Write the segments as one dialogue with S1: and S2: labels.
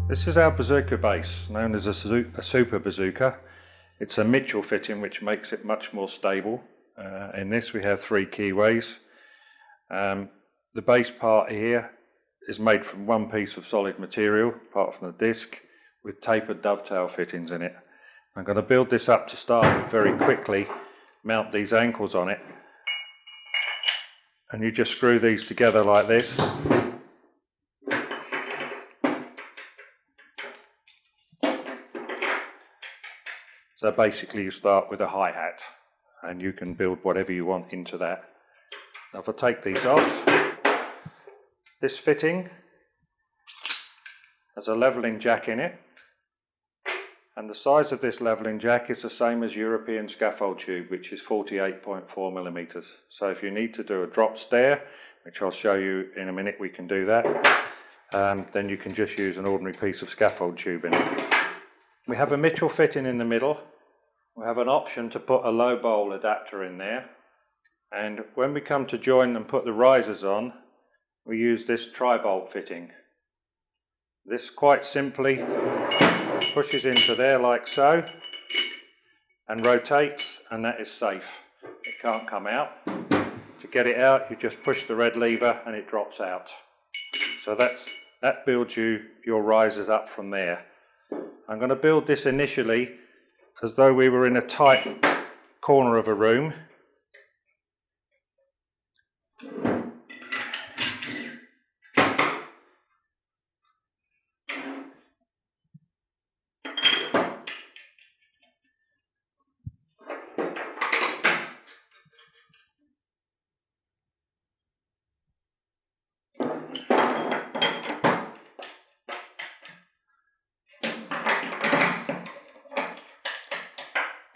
S1: This is our bazooka base, known as a super bazooka. It's a Mitchell fitting, which makes it much more stable. In this we have 3 keyways. The base part here is made from one piece of solid material, apart from the disc, with tapered dovetail fittings in it. I'm going to build this up to start with very quickly, mount these ankles on it, and you just screw these together like this. So basically you start with a hi-hat and you can build whatever you want into that. Now if I take these off, this fitting has a levelling jack in it, and the size of this levelling jack is the same as European scaffold tube, which is 48.4 millimeters. So if you need to do a drop stair, which I'll show you in a minute, we can do that, then you can just use an ordinary piece of scaffold tube in it. We have a Mitchell fitting in the middle. We have an option to put a low bowl adapter in there. And when we come to join and put the risers on, we use this tri-bolt fitting. This quite simply pushes into there like so and rotates, and that is safe. It can't come out. To get it out, you just push the red lever and it drops out. So that builds your risers up from there. I'm going to build this initially as though we were in a tight corner of a room.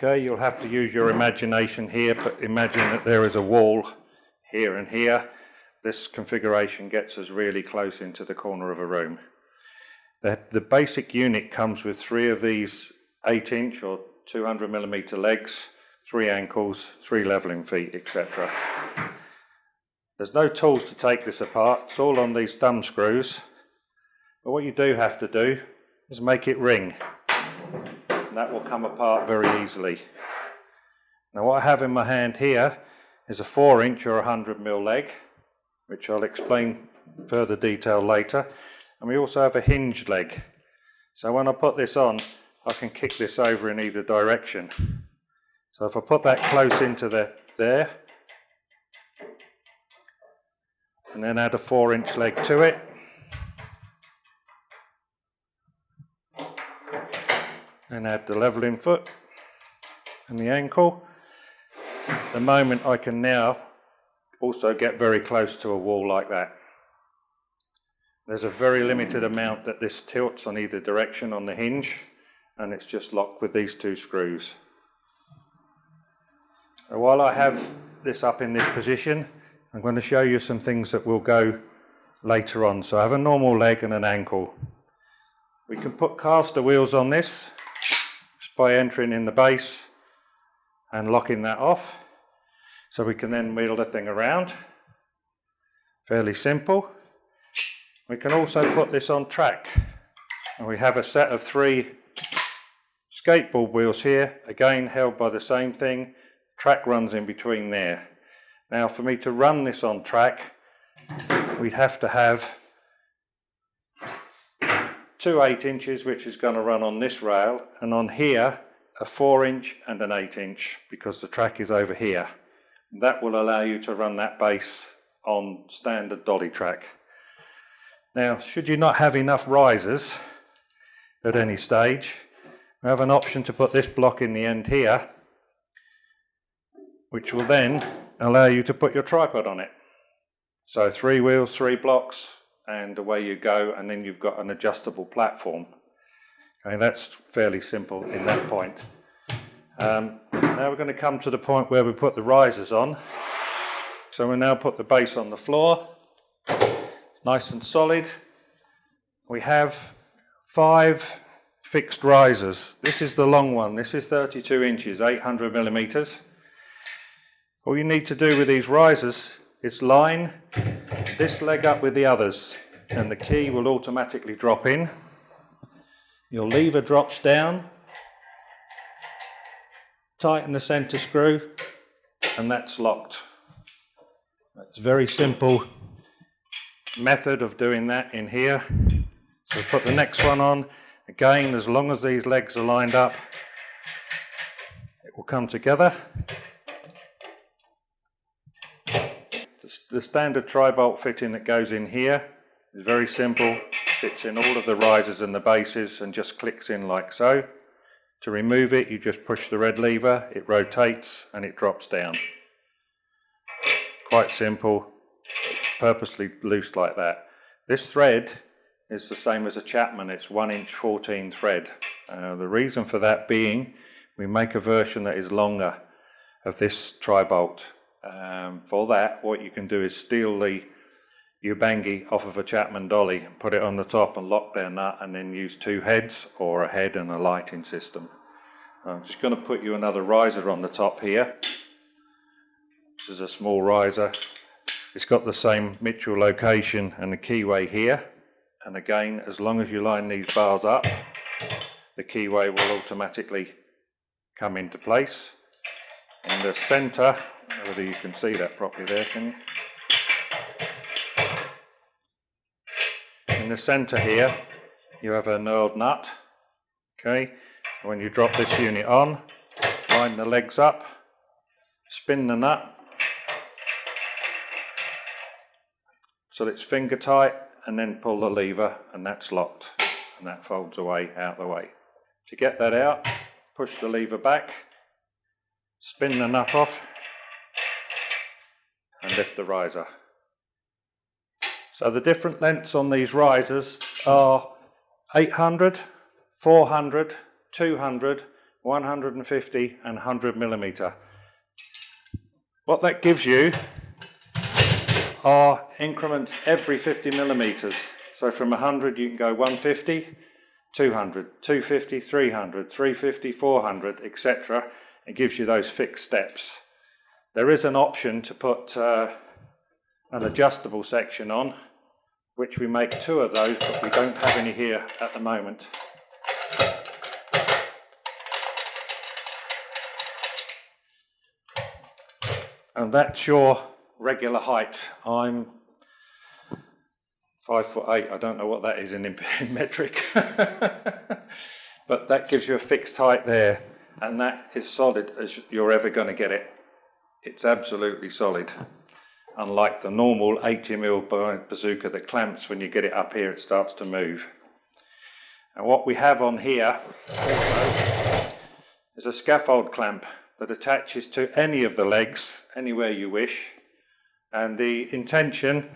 S1: Okay, you'll have to use your imagination here, but imagine that there is a wall here and here. This configuration gets us really close into the corner of a room. The basic unit comes with 3 of these 8-inch or 200 millimeter legs, 3 ankles, 3 levelling feet, etc. There's no tools to take this apart, it's all on these thumb screws. But what you do have to do is make it ring. And that will come apart very easily. Now what I have in my hand here is a 4-inch or 100mm leg, which I'll explain further detail later. And we also have a hinged leg. So when I put this on, I can kick this over in either direction. So if I put that close into there, and then add a 4-inch leg to it, and add the levelling foot and the ankle. At the moment I can now also get very close to a wall like that. There's a very limited amount that this tilts on either direction on the hinge, and it's just locked with these 2 screws. So while I have this up in this position, I'm going to show you some things that will go later on. So I have a normal leg and an ankle. We can put caster wheels on this by entering in the base and locking that off, so we can then wheel the thing around. Fairly simple. We can also put this on track, and we have a set of 3 skateboard wheels here, again held by the same thing. Track runs in between there. Now for me to run this on track, we'd have to have 2 8-inches, which is going to run on this rail, and on here a 4-inch and an 8-inch, because the track is over here. That will allow you to run that base on standard dolly track. Now, should you not have enough risers at any stage, we have an option to put this block in the end here, which will then allow you to put your tripod on it. So 3 wheels, 3 blocks, and away you go, and then you've got an adjustable platform. Okay, that's fairly simple in that point. Now we're going to come to the point where we put the risers on. So we now put the base on the floor, nice and solid. We have 5 fixed risers. This is the long one. This is 32 inches, 800 millimeters. All you need to do with these risers is line this leg up with the others, and the key will automatically drop in. Your lever drops down, tighten the centre screw, and that's locked. It's a very simple method of doing that in here. So put the next one on. Again, as long as these legs are lined up, it will come together. The standard tri-bolt fitting that goes in here is very simple. Fits in all of the risers and the bases and just clicks in like so. To remove it, you just push the red lever, it rotates and it drops down. Quite simple, purposely loose like that. This thread is the same as a Chapman, it's 1" 14 thread. The reason for that being, we make a version that is longer of this tri-bolt. For that, what you can do is steal the Ubangi off of a Chapman dolly and put it on the top and lock their nut, and then use 2 heads or a head and a lighting system. I'm just going to put you another riser on the top here. This is a small riser. It's got the same Mitchell location and the keyway here. And again, as long as you line these bars up, the keyway will automatically come into place. In the centre, whether you can see that properly there, can you? In the centre here, you have a knurled nut. Okay, when you drop this unit on, line the legs up, spin the nut so it's finger tight, and then pull the lever, and that's locked, and that folds away out the way. To get that out, push the lever back, spin the nut off, and lift the riser. So the different lengths on these risers are 800, 400, 200, 150 and 100 millimetre. What that gives you are increments every 50 millimetres. So from 100 you can go 150, 200, 250, 300, 350, 400, etc. It gives you those fixed steps. There is an option to put an adjustable section on, which we make 2 of those, but we don't have any here at the moment. And that's your regular height. I'm 5'8". I don't know what that is in metric, but that gives you a fixed height there, and that is solid as you're ever going to get it. It's absolutely solid. Unlike the normal 80mm bazooka that clamps, when you get it up here, it starts to move. And what we have on here also is a scaffold clamp that attaches to any of the legs, anywhere you wish. And the intention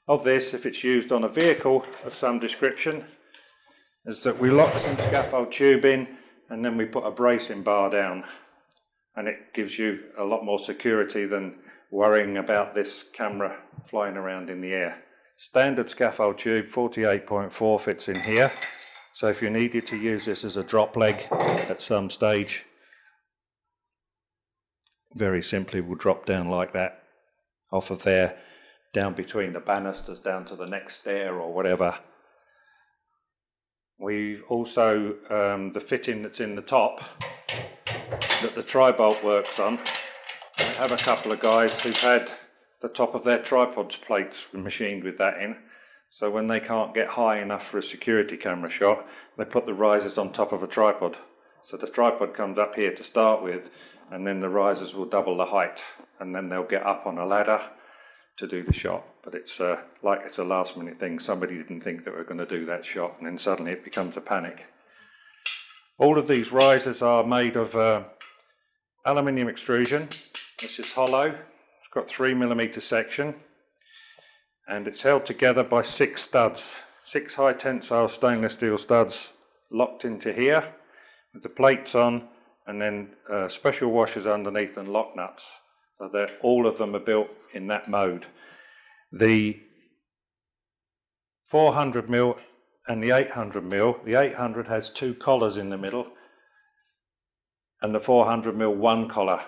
S1: of this, if it's used on a vehicle of some description, is that we lock some scaffold tube in, and then we put a bracing bar down. And it gives you a lot more security than worrying about this camera flying around in the air. Standard scaffold tube, 48.4 fits in here. So if you needed to use this as a drop leg at some stage, very simply will drop down like that, off of there, down between the banisters, down to the next stair or whatever. We've also, the fitting that's in the top, that the tri-bolt works on, I have a couple of guys who've had the top of their tripod plates machined with that in, so when they can't get high enough for a security camera shot, they put the risers on top of a tripod. So the tripod comes up here to start with, and then the risers will double the height, and then they'll get up on a ladder to do the shot. But it's like it's a last minute thing. Somebody didn't think that we were going to do that shot, and then suddenly it becomes a panic. All of these risers are made of aluminium extrusion. This is hollow. It's got 3mm section, and it's held together by 6 studs, 6 high tensile stainless steel studs locked into here with the plates on, and then special washers underneath and lock nuts. So that all of them are built in that mode. The 400mm and the 800mm, the 800 has 2 collars in the middle, and the 400mm 1 collar.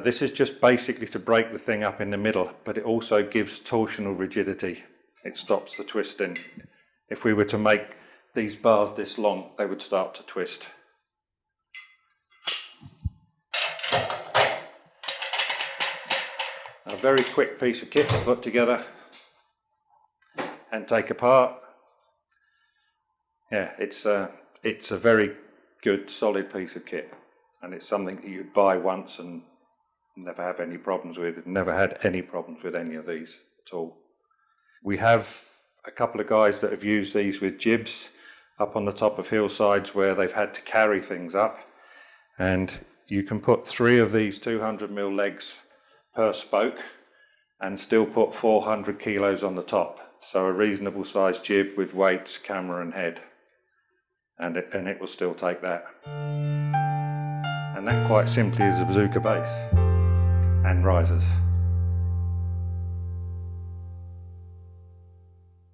S1: This is just basically to break the thing up in the middle, but it also gives torsional rigidity. It stops the twisting. if we were to make these bars this long, they would start to twist. A very quick piece of kit to put together and take apart. Yeah, it's a very good solid piece of kit, and it's something that you'd buy once and never have any problems with. Never had any problems with any of these at all. We have a couple of guys that have used these with jibs up on the top of hillsides where they've had to carry things up, and you can put 3 of these 200mm legs per spoke and still put 400 kilos on the top. So a reasonable sized jib with weights, camera and head, and it will still take that. And that quite simply is a bazooka base and risers.